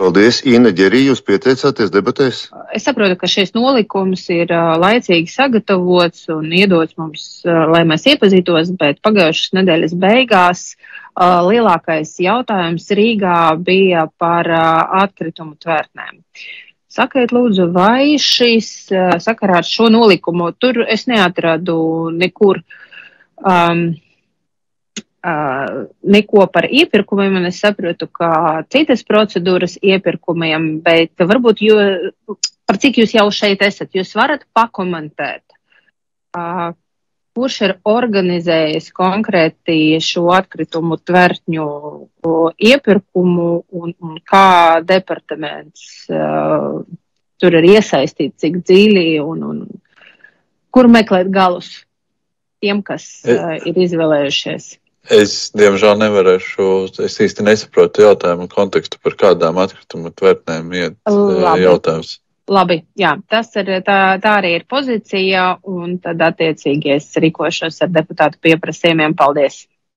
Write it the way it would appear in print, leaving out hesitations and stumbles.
Paldies, Ina Ģerī, jūs pieteicāties debatēs? Es saprotu, ka šis nolikums ir laicīgi sagatavots un iedots mums, lai mēs iepazītos, bet pagājušas nedēļas beigās lielākais jautājums Rīgā bija par atkritumu tvertnēm. Sakiet, lūdzu, vai šīs sakarā ar šo nolikumu, tur es neatradu nekur neko par iepirkumiem, un es saprotu, ka citas procedūras iepirkumiem, bet varbūt, par cik jūs jau šeit esat, jūs varat pakomentēt, kurš ir organizējis konkrēti šo atkritumu tvertņu iepirkumu un kā departaments tur ir iesaistīts, cik dziļi un kur meklēt galus tiem, kas ir izvēlējušies. Es, diemžēl, nevarēšu, es īsti nesaprotu jautājumu kontekstu, par kādām atkritumu tvertnēm iet jautājums. Labi, jā, tas ir, tā arī ir pozīcija, un tad attiecīgi es rīkošos ar deputātu pieprasījumiem. Paldies!